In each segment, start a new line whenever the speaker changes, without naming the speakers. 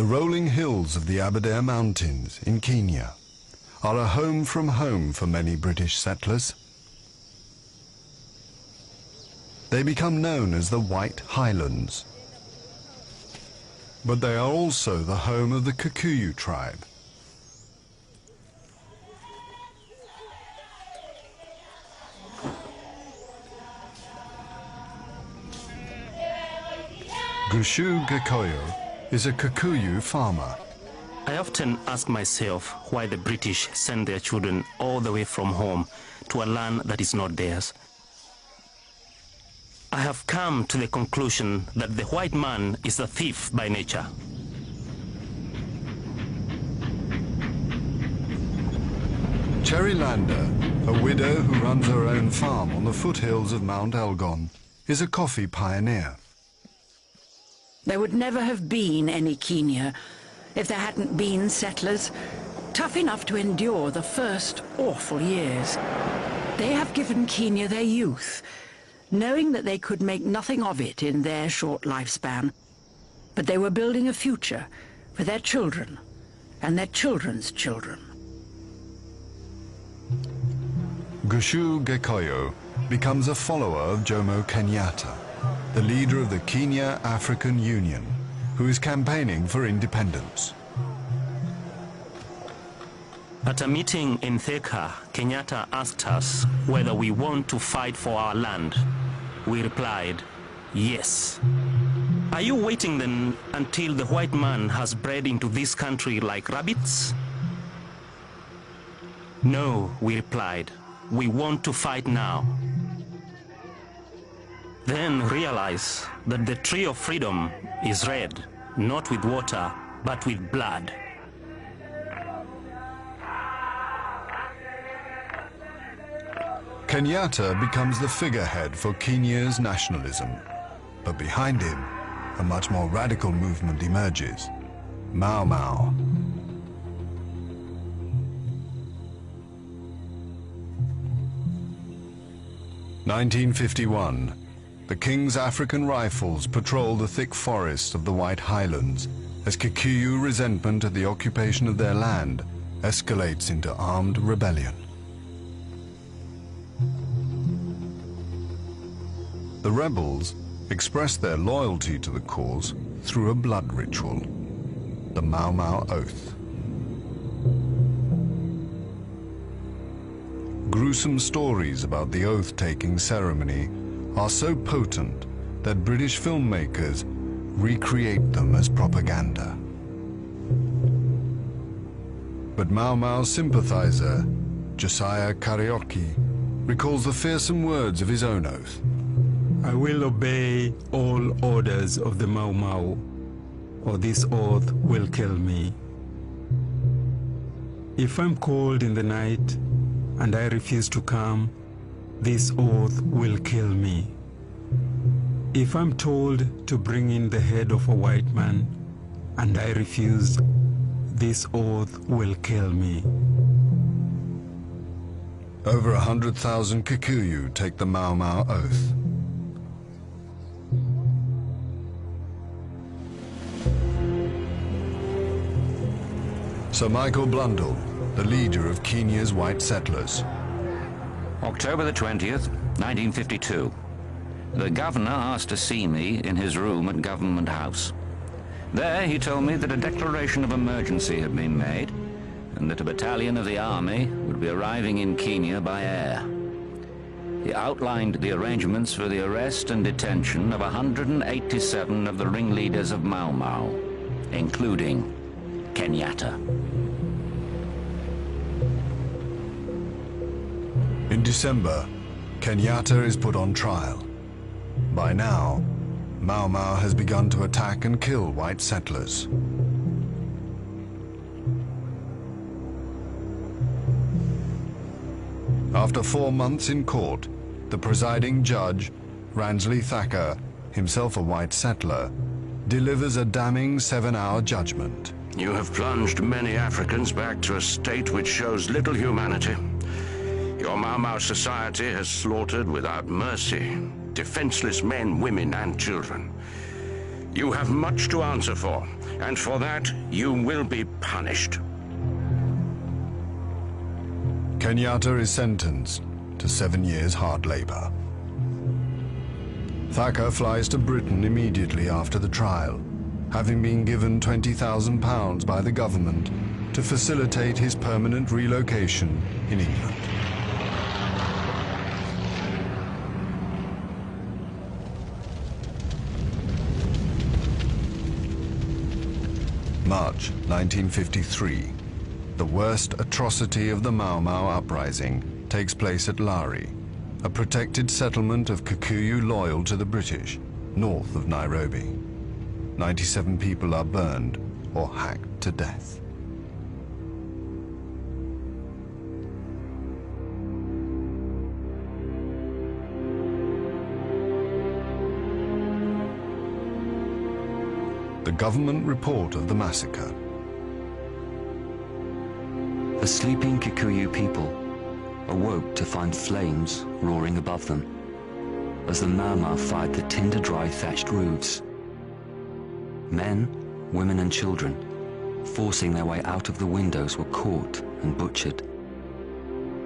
The rolling hills of the Aberdare Mountains in Kenya are a home from home for many British settlers. They become known as the White Highlands. But they are also the home of the Kikuyu tribe. Gushu Gekoyo is a Kikuyu farmer.
I often ask myself why the British send their children all the way from home to a land that is not theirs. I have come to the conclusion that the white man is a thief by nature.
Cherry Lander, a widow who runs her own farm on the foothills of Mount Elgon, is a coffee pioneer.
There would never have been any Kenya if there hadn't been settlers, tough enough to endure the first awful years. They have given Kenya their youth, knowing that they could make nothing of it in their short lifespan. But they were building a future for their children and their children's children.
Gushu Gekoyo becomes a follower of Jomo Kenyatta, the leader of the Kenya African Union, who is campaigning for independence.
At a meeting in Thika, Kenyatta asked us whether we want to fight for our land. We replied, yes. Are you waiting then until the white man has bred into this country like rabbits? No, we replied. We want to fight now. Then realize that the tree of freedom is red, not with water, but with blood.
Kenyatta becomes the figurehead for Kenya's nationalism, but behind him, a much more radical movement emerges, Mau Mau. (1951). The King's African Rifles patrol the thick forests of the White Highlands as Kikuyu resentment at the occupation of their land escalates into armed rebellion. The rebels express their loyalty to the cause through a blood ritual, the Mau Mau Oath. Gruesome stories about the oath-taking ceremony are so potent that British filmmakers recreate them as propaganda. But Mau Mau sympathizer Josiah Karaoke recalls the fearsome words of his own oath.
I will obey all orders of the Mau Mau, or this oath will kill me. If I'm called in the night and I refuse to come, this oath will kill me. If I'm told to bring in the head of a white man and I refuse, this oath will kill me.
Over 100,000 Kikuyu take the Mau Mau Oath. Sir Michael Blundell, the leader of Kenya's white settlers.
October the 20th, 1952. The governor asked to see me in his room at Government House. There he told me that a declaration of emergency had been made and that a battalion of the army would be arriving in Kenya by air. He outlined the arrangements for the arrest and detention of 187 of the ringleaders of Mau Mau, including Kenyatta.
In December, Kenyatta is put on trial. By now, Mau Mau has begun to attack and kill white settlers. After 4 months in court, the presiding judge, Ransley Thacker, himself a white settler, delivers a damning 7-hour judgment.
You have plunged many Africans back to a state which shows little humanity. Your Mau Mau society has slaughtered without mercy defenseless men, women, and children. You have much to answer for. and for that you will be punished.
Kenyatta is sentenced to 7 years hard labor. Thacker flies to Britain immediately after the trial, having been given £20,000 by the government to facilitate his permanent relocation in England. March 1953. The worst atrocity of the Mau Mau uprising takes place at Lari, a protected settlement of Kikuyu loyal to the British, north of Nairobi. 97 people are burned or hacked to death. The government report of the massacre.
The sleeping Kikuyu people awoke to find flames roaring above them as the Mau Mau fired the tinder-dry thatched roofs. Men, women and children, forcing their way out of the windows, were caught and butchered.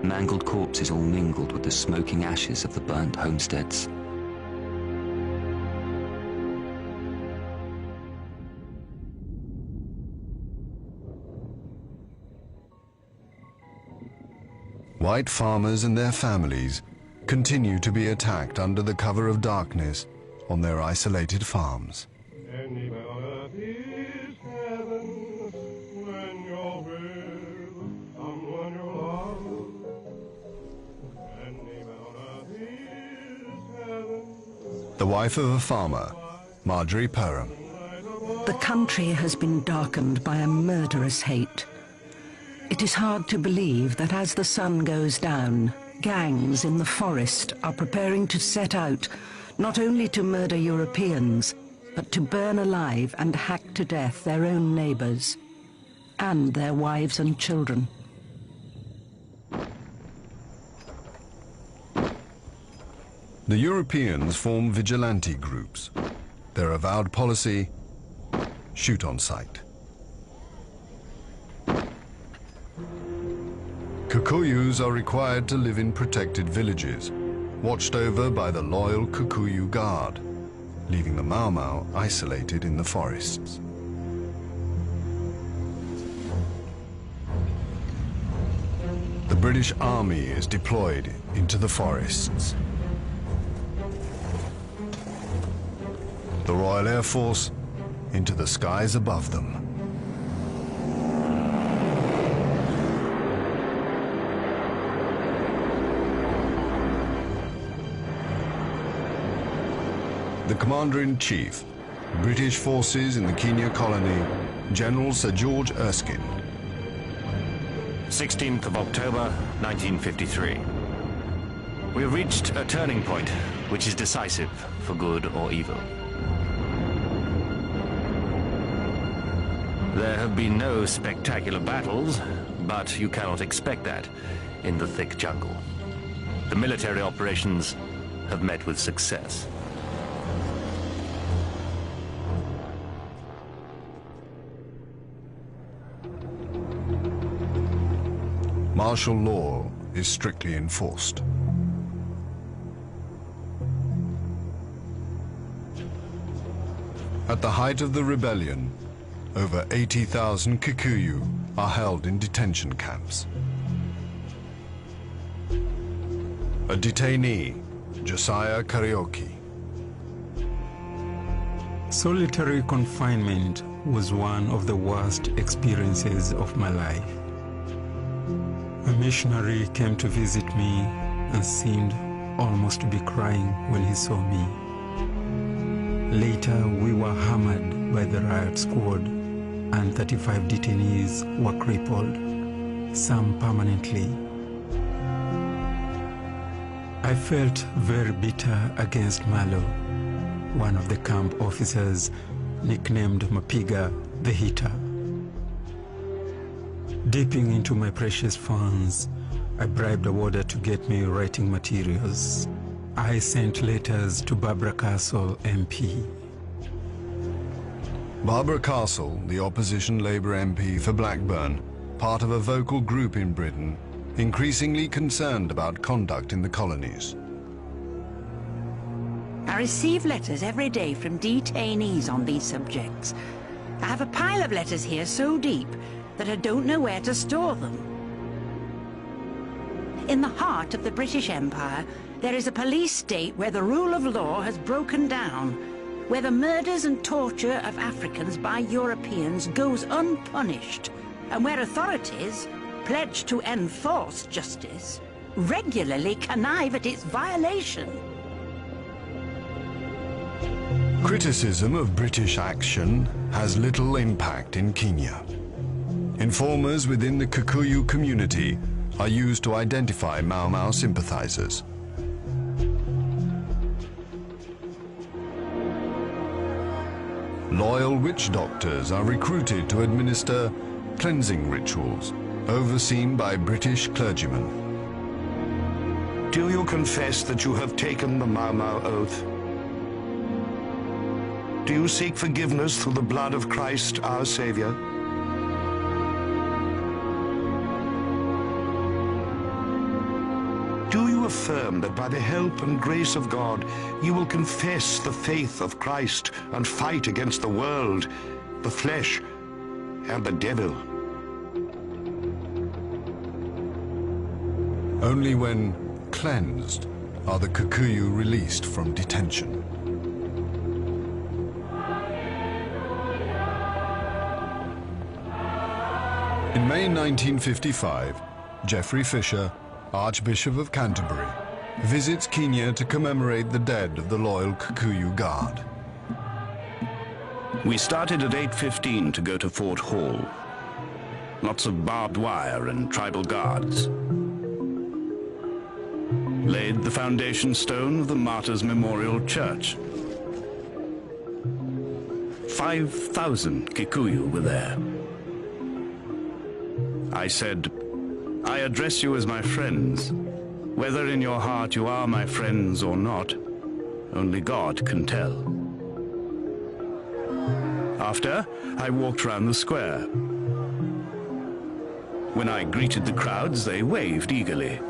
Mangled corpses all mingled with the smoking ashes of the burnt homesteads.
White farmers and their families continue to be attacked under the cover of darkness on their isolated farms. The wife of a farmer, Marjorie Perham.
The country has been darkened by a murderous hate. It is hard to believe that as the sun goes down, gangs in the forest are preparing to set out not only to murder Europeans, but to burn alive and hack to death their own neighbors and their wives and children.
The Europeans form vigilante groups. Their avowed policy: shoot on sight. Kikuyus are required to live in protected villages, watched over by the loyal Kikuyu Guard, leaving the Mau Mau isolated in the forests. The British Army is deployed into the forests. The Royal Air Force into the skies above them. The Commander-in-Chief, British forces in the Kenya colony, General Sir George Erskine.
16th of October, 1953. We've reached a turning point which is decisive for good or evil. There have been no spectacular battles, but you cannot expect that in the thick jungle. The military operations have met with success.
Martial law is strictly enforced. At the height of the rebellion, over 80,000 Kikuyu are held in detention camps. A detainee, Josiah Karaoke.
Solitary confinement was one of the worst experiences of my life. A missionary came to visit me and seemed almost to be crying when he saw me. Later, we were hammered by the riot squad, and 35 detainees were crippled, some permanently. I felt very bitter against Malo, one of the camp officers, nicknamed Mapiga the Hitter. Dipping into my precious funds, I bribed a warder to get me writing materials. I sent letters to Barbara Castle, MP.
Barbara Castle, the opposition Labour MP for Blackburn, part of a vocal group in Britain, increasingly concerned about conduct in the colonies.
I receive letters every day from detainees on these subjects. I have a pile of letters here so deep that I don't know where to store them. In the heart of the British Empire, there is a police state where the rule of law has broken down, where the murders and torture of Africans by Europeans goes unpunished, and where authorities, pledged to enforce justice, regularly connive at its violation.
Criticism of British action has little impact in Kenya. Informers within the Kikuyu community are used to identify Mau Mau sympathizers. Loyal witch doctors are recruited to administer cleansing rituals, overseen by British clergymen.
Do you confess that you have taken the Mau Mau oath? Do you seek forgiveness through the blood of Christ, our Savior? Do you affirm that by the help and grace of God, you will confess the faith of Christ and fight against the world, the flesh, and the devil?
Only when cleansed are the Kikuyu released from detention. In May 1955, Geoffrey Fisher, Archbishop of Canterbury, visits Kenya to commemorate the dead of the loyal Kikuyu Guard.
We started at 8:15 to go to Fort Hall. Lots of barbed wire and tribal guards. Laid the foundation stone of the Martyrs Memorial Church. 5,000 Kikuyu were there. I said, I address you as my friends. Whether in your heart you are my friends or not, only God can tell. After, I walked around the square. When I greeted the crowds, they waved eagerly.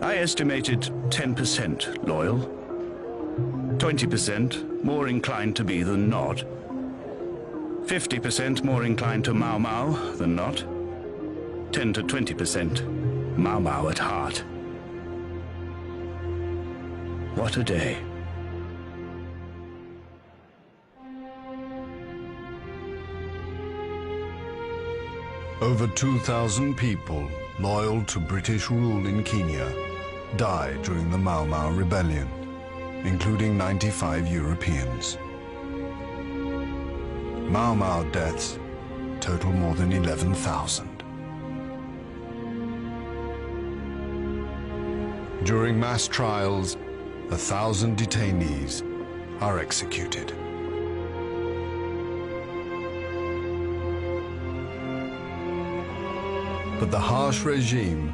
I estimated 10% loyal, 20% more inclined to be than not, 50% more inclined to Mau Mau than not, 10 to 20% Mau Mau at heart. What a day.
Over 2,000 people loyal to British rule in Kenya died during the Mau Mau Rebellion, including 95 Europeans. Mau Mau deaths total more than 11,000. During mass trials, 1,000 detainees are executed. But the harsh regime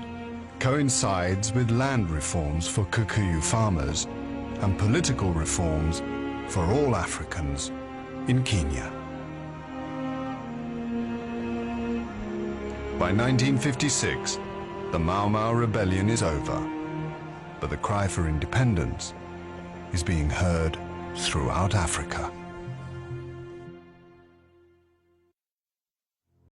coincides with land reforms for Kikuyu farmers and political reforms for all Africans in Kenya. By 1956, the Mau Mau Rebellion is over, but the cry for independence is being heard throughout Africa.